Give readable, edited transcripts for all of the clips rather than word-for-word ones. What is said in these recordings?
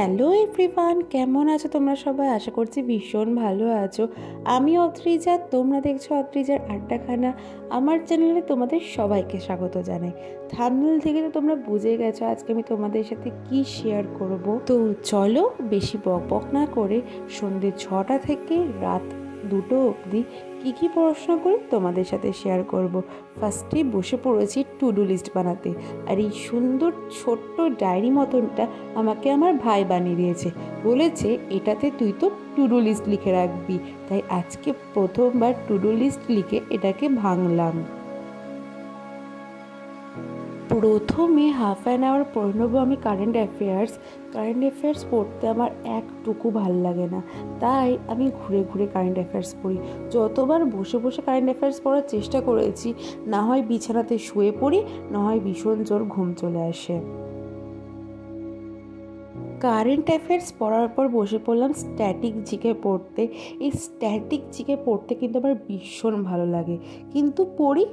Hello everyone, কেমন আছো তোমরা সবাই? আশা করছি ভীষণ ভালো আছো। আমি অত্রিজা, তোমরা দেখছো অত্রিজার আড্ডাখানা। আমার চ্যানেলে তোমাদের সবাইকে স্বাগত জানাই। থাম্বনেল থেকে তো তোমরা বুঝে গেছো আজকে আমি তোমাদের সাথে কি শেয়ার করব। তো চলো বেশি বকবক না করে সন্ধ্যে 6টা থেকে রাত 2টো অবধি কী পড়াশোনা করি তোমাদের সাথে শেয়ার করব। ফার্স্টেই বসে পড়েছি টু ডু লিস্ট বানাতে। আর এই সুন্দর ছোট্ট ডায়েরি মতনটা আমাকে আমার ভাই বানিয়ে দিয়েছে। বলেছে এটাতে তুই তো টু ডু লিস্ট লিখে রাখবি। তাই আজকে প্রথমবার টু ডু লিস্ট লিখে এটাকে ভাঙলাম। প্রথমে হাফ অ্যান আওয়ার পড়ে নেবো আমি কারেন্ট অ্যাফেয়ার্স পড়তে আমার একটুকু ভাল লাগে না, তাই আমি ঘুরে ঘুরে কারেন্ট অ্যাফেয়ার্স পড়ি। যতবার বসে বসে কারেন্ট অ্যাফেয়ার্স পড়ার চেষ্টা করেছি, না হয় বিছানাতে শুয়ে পড়ি, না হয় ভীষণ জোর ঘুম চলে আসে। কারেন্ট অ্যাফেয়ার্স পড়ার পর বসে পড়লাম স্ট্যাটিক জিকে পড়তে। এই স্ট্যাটিক জিকে পড়তে কিন্তু আমার ভীষণ ভালো লাগে, কিন্তু পড়ি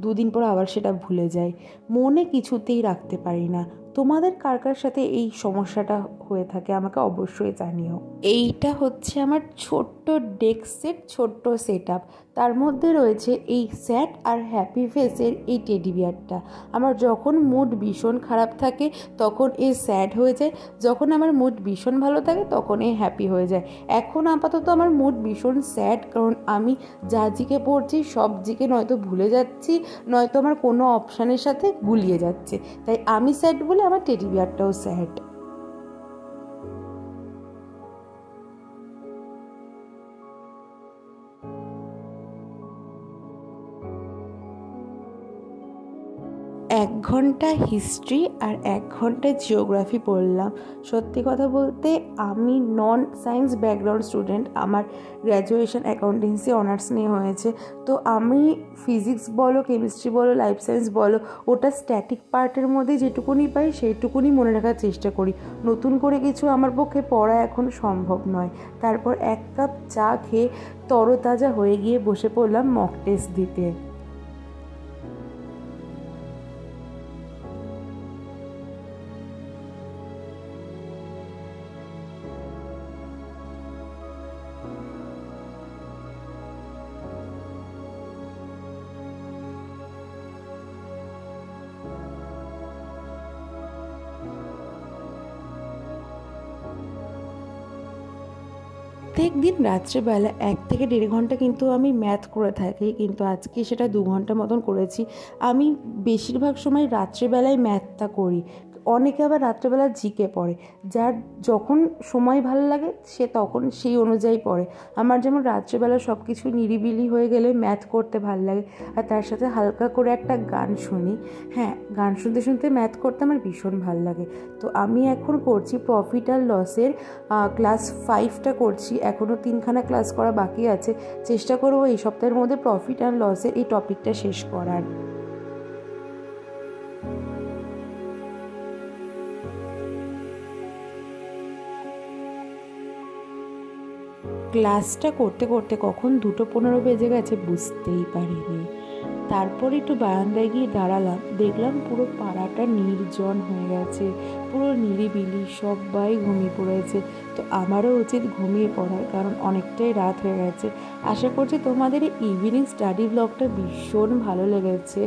2 দিন পর আবার সেটা ভুলে যাই, মনে কিছুতেই রাখতে পারি না। তোমাদের কার কার সাথে এই সমস্যাটা হয়ে থাকে আমাকে অবশ্যই জানিও। এইটা হচ্ছে আমার ছোট্ট ডেস্কের ছোট্ট সেট আপ। তার মধ্যে রয়েছে এই স্যাড আর হ্যাপি ফেসের এই টেডি বিয়ারটা। আমার যখন মুড ভীষণ খারাপ থাকে তখন এই স্যাড হয়ে যায়, যখন আমার মুড ভীষণ ভালো থাকে তখন এই হ্যাপি হয়ে যায়। এখন আপাতত আমার মুড ভীষণ স্যাড, কারণ আমি যা জিকে পড়ছি সব জিকে নয়তো ভুলে যাচ্ছি, নয়তো আমার কোনো অপশানের সাথে গুলিয়ে যাচ্ছে। তাই আমি স্যাড বলে আমার টেডি বিয়ারটাও স্যাড। এক ঘন্টা হিস্ট্রি আর 1 ঘন্টা জিওগ্রাফি পড়লাম। সত্যি কথা বলতে আমি নন সায়েন্স ব্যাকগ্রাউন্ড স্টুডেন্ট, আমার গ্র্যাজুয়েশন অ্যাকাউন্টেন্সি অনার্স নিয়ে হয়েছে। তো আমি ফিজিক্স বলো, কেমিস্ট্রি বলো, লাইফ সায়েন্স বলো, ওটা স্ট্যাটিক পার্টের মধ্যে যেটুকুনি পাই সেইটুকুনি মনে রাখার চেষ্টা করি। নতুন করে কিছু আমার পক্ষে পড়া এখন সম্ভব নয়। তারপর 1 কাপ চা খেয়ে তরতাজা হয়ে গিয়ে বসে পড়লাম মক টেস্ট দিতে। প্রত্যেক দিন রাত্রেবেলা 1 থেকে 1.5 ঘন্টা কিন্তু আমি ম্যাথ করে থাকি, কিন্তু আজকে সেটা 2 ঘন্টা মতন করেছি। আমি বেশিরভাগ সময় রাত্রেবেলায় ম্যাথটা করি। অনেকে আবার রাত্রেবেলা জিকে পড়ে, যার যখন সময় ভালো লাগে সে তখন সেই অনুযায়ী পড়ে। আমার যেমন রাত্রেবেলা সব কিছু নিরিবিলি হয়ে গেলে ম্যাথ করতে ভালো লাগে, আর তার সাথে হালকা করে একটা গান শুনি। হ্যাঁ, গান শুনতে শুনতে ম্যাথ করতে আমার ভীষণ ভালো লাগে। তো আমি এখন করছি প্রফিট আর লসের ক্লাস 5টা করছি, এখনও 3খানা ক্লাস করা বাকি আছে। চেষ্টা করবো এই সপ্তাহের মধ্যে প্রফিট আর লসের এই টপিকটা শেষ করার। ক্লাসটা করতে করতে কখন 2:15 বেজে গেছে বুঝতেই পারিনি। তারপর একটু বারান্দায় গিয়ে দাঁড়ালাম, দেখলাম পুরো পাড়াটা নির্জন হয়ে গেছে, পুরো নিরিবিলি, সবাই ঘুমিয়ে পড়েছে। তো আমারও উচিত ঘুমিয়ে পড়ার, কারণ অনেকটাই রাত হয়ে গেছে। আশা করছি তোমাদের এই ইভিনিং স্টাডি ব্লগটা ভীষণ ভালো লেগেছে।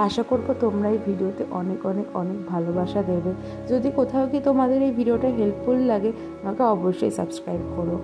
আশা করবো তোমরা এই ভিডিওতে অনেক অনেক অনেক ভালোবাসা দেবে। যদি কোথাও কি তোমাদের এই ভিডিওটা হেল্পফুল লাগে আমাকে অবশ্যই সাবস্ক্রাইব করো।